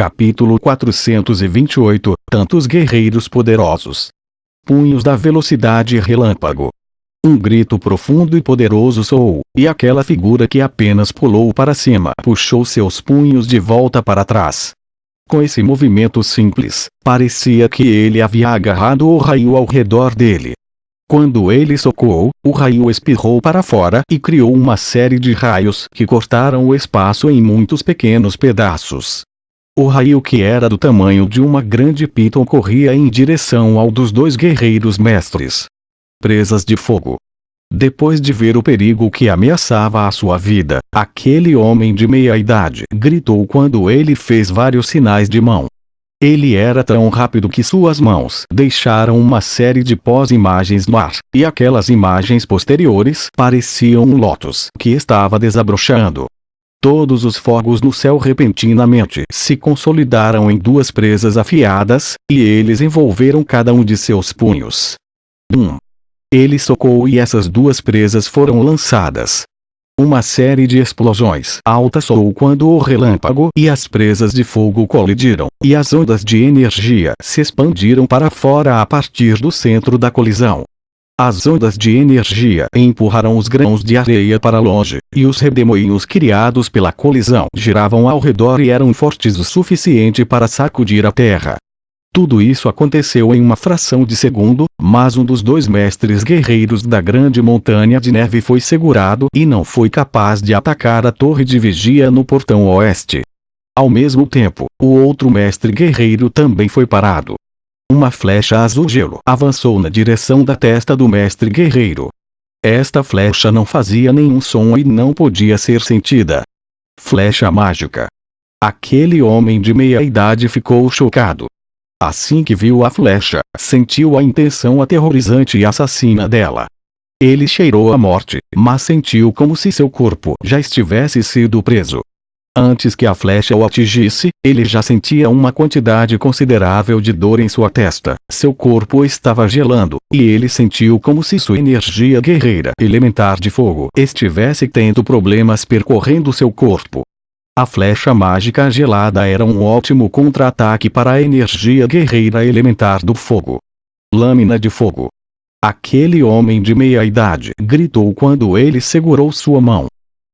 Capítulo 428 Tantos guerreiros poderosos. Punhos da velocidade relâmpago. Um grito profundo e poderoso soou, e aquela figura que apenas pulou para cima puxou seus punhos de volta para trás. Com esse movimento simples, parecia que ele havia agarrado o raio ao redor dele. Quando ele socou, o raio espirrou para fora e criou uma série de raios que cortaram o espaço em muitos pequenos pedaços. O raio, que era do tamanho de uma grande piton, corria em direção ao dos dois guerreiros mestres. Presas de fogo. Depois de ver o perigo que ameaçava a sua vida, aquele homem de meia-idade gritou quando ele fez vários sinais de mão. Ele era tão rápido que suas mãos deixaram uma série de pós-imagens no ar, e aquelas imagens posteriores pareciam um lótus que estava desabrochando. Todos os fogos no céu repentinamente se consolidaram em duas presas afiadas, e eles envolveram cada um de seus punhos. Ele socou e essas duas presas foram lançadas. Uma série de explosões altas soou quando o relâmpago e as presas de fogo colidiram, e as ondas de energia se expandiram para fora a partir do centro da colisão. As ondas de energia empurraram os grãos de areia para longe, e os redemoinhos criados pela colisão giravam ao redor e eram fortes o suficiente para sacudir a terra. Tudo isso aconteceu em uma fração de segundo, mas um dos dois mestres guerreiros da grande montanha de neve foi segurado e não foi capaz de atacar a torre de vigia no portão oeste. Ao mesmo tempo, o outro mestre guerreiro também foi parado. Uma flecha azul-gelo avançou na direção da testa do mestre guerreiro. Esta flecha não fazia nenhum som e não podia ser sentida. Flecha mágica. Aquele homem de meia-idade ficou chocado. Assim que viu a flecha, sentiu a intenção aterrorizante e assassina dela. Ele cheirou a morte, mas sentiu como se seu corpo já estivesse sido preso. Antes que a flecha o atingisse, ele já sentia uma quantidade considerável de dor em sua testa. Seu corpo estava gelando, e ele sentiu como se sua energia guerreira elementar de fogo estivesse tendo problemas percorrendo seu corpo. A flecha mágica gelada era um ótimo contra-ataque para a energia guerreira elementar do fogo. Lâmina de fogo. Aquele homem de meia-idade gritou quando ele segurou sua mão.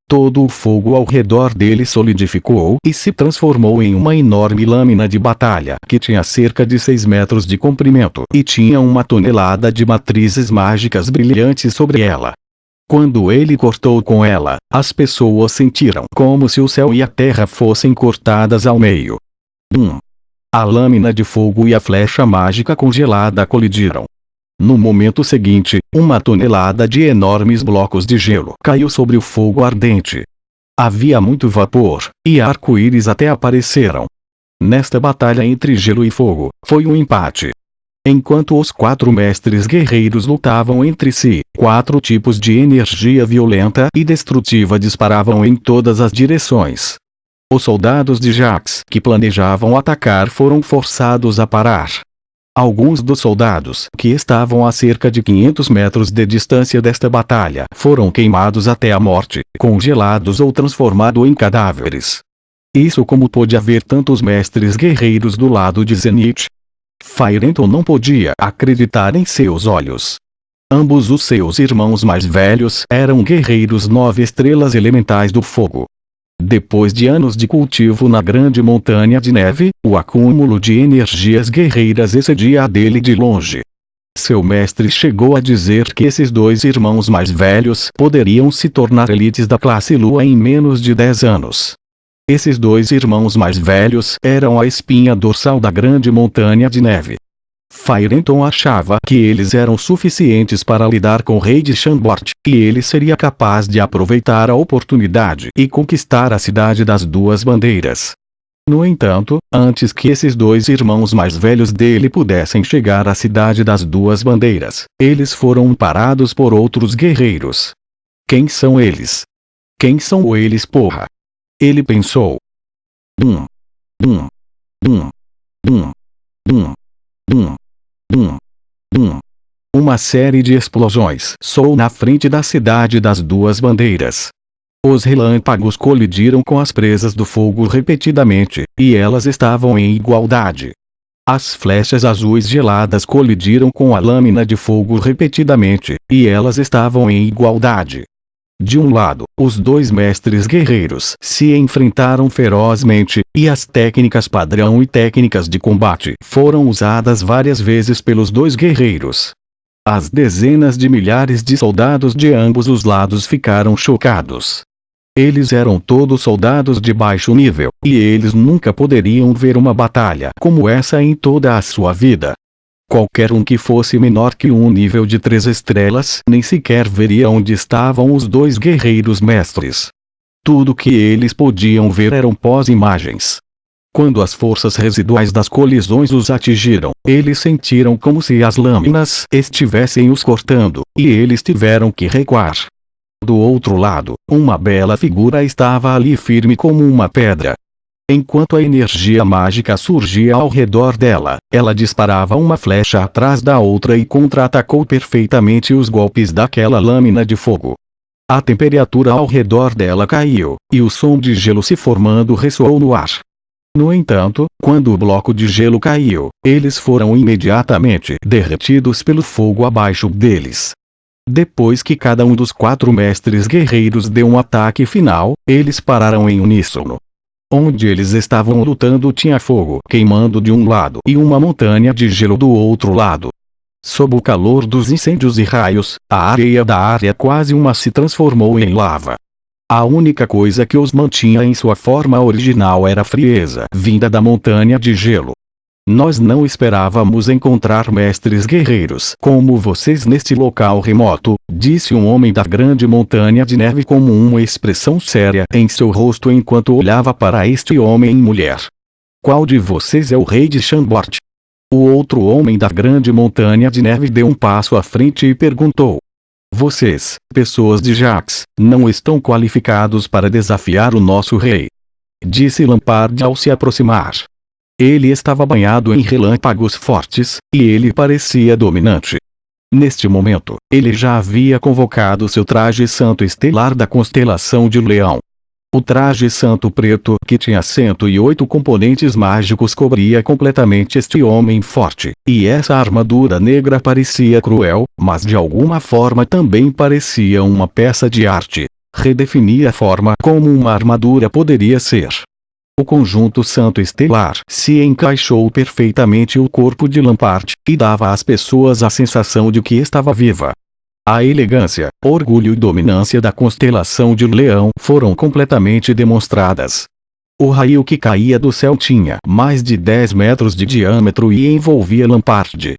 Todo o fogo ao redor dele solidificou e se transformou em uma enorme lâmina de batalha que tinha cerca de 6 metros de comprimento e tinha 1 tonelada de matrizes mágicas brilhantes sobre ela. Quando ele cortou com ela, as pessoas sentiram como se o céu e a terra fossem cortadas ao meio. A lâmina de fogo e a flecha mágica congelada colidiram. No momento seguinte, 1 tonelada de enormes blocos de gelo caiu sobre o fogo ardente. Havia muito vapor, e arco-íris até apareceram. Nesta batalha entre gelo e fogo, foi um empate. Enquanto os 4 mestres guerreiros lutavam entre si, 4 tipos de energia violenta e destrutiva disparavam em todas as direções. Os soldados de Jax que planejavam atacar foram forçados a parar. Alguns dos soldados que estavam a cerca de 500 metros de distância desta batalha foram queimados até a morte, congelados ou transformados em cadáveres. Isso como pôde haver tantos mestres guerreiros do lado de Zenith? Firenton não podia acreditar em seus olhos. Ambos os seus irmãos mais velhos eram guerreiros 9 estrelas elementais do fogo. Depois de anos de cultivo na grande montanha de neve, o acúmulo de energias guerreiras excedia a dele de longe. Seu mestre chegou a dizer que esses 2 irmãos mais velhos poderiam se tornar elites da classe Lua em menos de 10 anos. Esses 2 irmãos mais velhos eram a espinha dorsal da grande montanha de neve. Firenton achava que eles eram suficientes para lidar com o rei de Chambord, e ele seria capaz de aproveitar a oportunidade e conquistar a cidade das 2 bandeiras. No entanto, antes que esses 2 irmãos mais velhos dele pudessem chegar à cidade das 2 bandeiras, eles foram parados por outros guerreiros. Quem são eles? Quem são eles, porra? Ele pensou. Uma série de explosões soou na frente da cidade das 2 bandeiras. Os relâmpagos colidiram com as presas do fogo repetidamente, e elas estavam em igualdade. As flechas azuis geladas colidiram com a lâmina de fogo repetidamente, e elas estavam em igualdade. De um lado, os dois mestres guerreiros se enfrentaram ferozmente, e as técnicas padrão e técnicas de combate foram usadas várias vezes pelos dois guerreiros. As dezenas de milhares de soldados de ambos os lados ficaram chocados. Eles eram todos soldados de baixo nível, e eles nunca poderiam ver uma batalha como essa em toda a sua vida. Qualquer um que fosse menor que um nível de 3 estrelas nem sequer veria onde estavam os dois guerreiros mestres. Tudo que eles podiam ver eram pós-imagens. Quando as forças residuais das colisões os atingiram, eles sentiram como se as lâminas estivessem os cortando, e eles tiveram que recuar. Do outro lado, uma bela figura estava ali firme como uma pedra. Enquanto a energia mágica surgia ao redor dela, ela disparava uma flecha atrás da outra e contra-atacou perfeitamente os golpes daquela lâmina de fogo. A temperatura ao redor dela caiu, e o som de gelo se formando ressoou no ar. No entanto, quando o bloco de gelo caiu, eles foram imediatamente derretidos pelo fogo abaixo deles. Depois que cada um dos 4 mestres guerreiros deu um ataque final, eles pararam em uníssono. Onde eles estavam lutando tinha fogo queimando de um lado e uma montanha de gelo do outro lado. Sob o calor dos incêndios e raios, a areia da área quase uma se transformou em lava. A única coisa que os mantinha em sua forma original era a frieza vinda da montanha de gelo. Nós não esperávamos encontrar mestres guerreiros como vocês neste local remoto, disse um homem da grande montanha de neve com uma expressão séria em seu rosto enquanto olhava para este homem e mulher. Qual de vocês é o rei de Chambord? O outro homem da grande montanha de neve deu um passo à frente e perguntou. Vocês, pessoas de Jax, não estão qualificados para desafiar o nosso rei. Disse Lampard ao se aproximar. Ele estava banhado em relâmpagos fortes, e ele parecia dominante. Neste momento, ele já havia convocado seu traje santo estelar da constelação de Leão. O traje santo preto, que tinha 108 componentes mágicos, cobria completamente este homem forte, e essa armadura negra parecia cruel, mas de alguma forma também parecia uma peça de arte. Redefinia a forma como uma armadura poderia ser. O conjunto santo estelar se encaixou perfeitamente no corpo de Lampard, e dava às pessoas a sensação de que estava viva. A elegância, orgulho e dominância da constelação de Leão foram completamente demonstradas. O raio que caía do céu tinha mais de 10 metros de diâmetro e envolvia Lampard.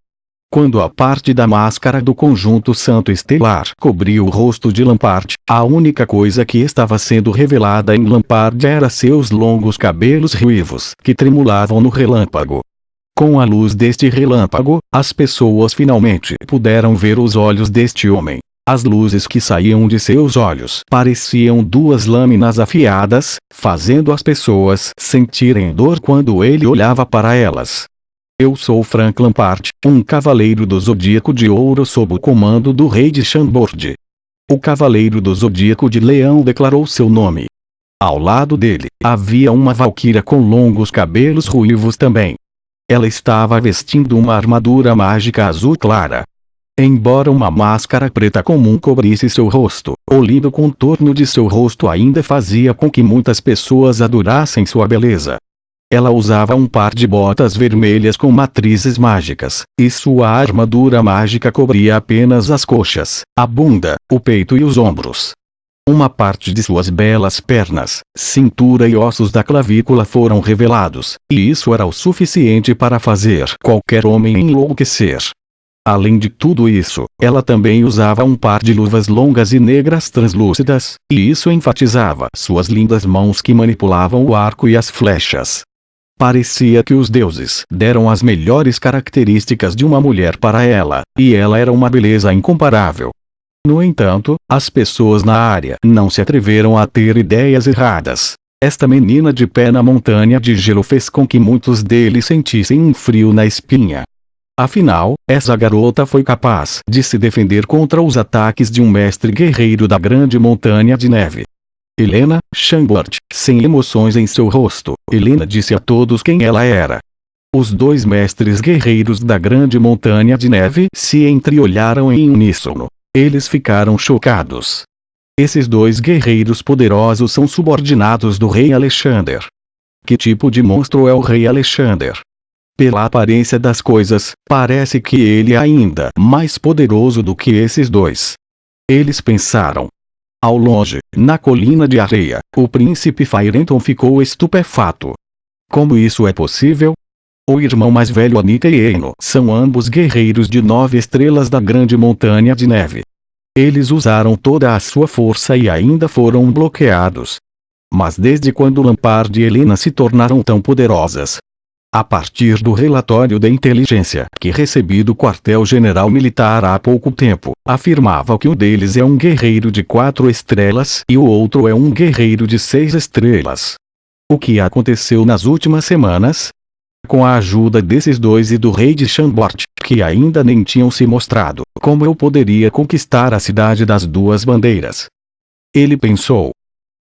Quando a parte da máscara do conjunto santo estelar cobriu o rosto de Lampard, a única coisa que estava sendo revelada em Lampard era seus longos cabelos ruivos que tremulavam no relâmpago. Com a luz deste relâmpago, as pessoas finalmente puderam ver os olhos deste homem. As luzes que saíam de seus olhos pareciam 2 lâminas afiadas, fazendo as pessoas sentirem dor quando ele olhava para elas. Eu sou Frank Lampard, um cavaleiro do Zodíaco de Ouro sob o comando do rei de Chambord. O cavaleiro do Zodíaco de Leão declarou seu nome. Ao lado dele, havia uma valquíria com longos cabelos ruivos também. Ela estava vestindo uma armadura mágica azul clara. Embora uma máscara preta comum cobrisse seu rosto, o lindo contorno de seu rosto ainda fazia com que muitas pessoas adorassem sua beleza. Ela usava um par de botas vermelhas com matrizes mágicas, e sua armadura mágica cobria apenas as coxas, a bunda, o peito e os ombros. Uma parte de suas belas pernas, cintura e ossos da clavícula foram revelados, e isso era o suficiente para fazer qualquer homem enlouquecer. Além de tudo isso, ela também usava um par de luvas longas e negras translúcidas, e isso enfatizava suas lindas mãos que manipulavam o arco e as flechas. Parecia que os deuses deram as melhores características de uma mulher para ela, e ela era uma beleza incomparável. No entanto, as pessoas na área não se atreveram a ter ideias erradas. Esta menina de pé na montanha de gelo fez com que muitos deles sentissem um frio na espinha. Afinal, essa garota foi capaz de se defender contra os ataques de um mestre guerreiro da grande montanha de neve. Helena, Chambord, sem emoções em seu rosto, Helena disse a todos quem ela era. Os dois mestres guerreiros da grande montanha de neve se entreolharam em uníssono. Eles ficaram chocados. Esses dois guerreiros poderosos são subordinados do rei Alexander. Que tipo de monstro é o rei Alexander? Pela aparência das coisas, parece que ele é ainda mais poderoso do que esses dois. Eles pensaram. Ao longe, na colina de areia, o príncipe Firenton ficou estupefato. Como isso é possível? O irmão mais velho Anika e Eino são ambos guerreiros de 9 estrelas da grande montanha de neve. Eles usaram toda a sua força e ainda foram bloqueados. Mas desde quando Lampard e Helena se tornaram tão poderosas? A partir do relatório de inteligência que recebi do quartel-general militar há pouco tempo, afirmava que um deles é um guerreiro de 4 estrelas e o outro é um guerreiro de 6 estrelas. O que aconteceu nas últimas semanas? Com a ajuda desses dois e do rei de Chambord, que ainda nem tinham se mostrado, como eu poderia conquistar a cidade das duas bandeiras? Ele pensou.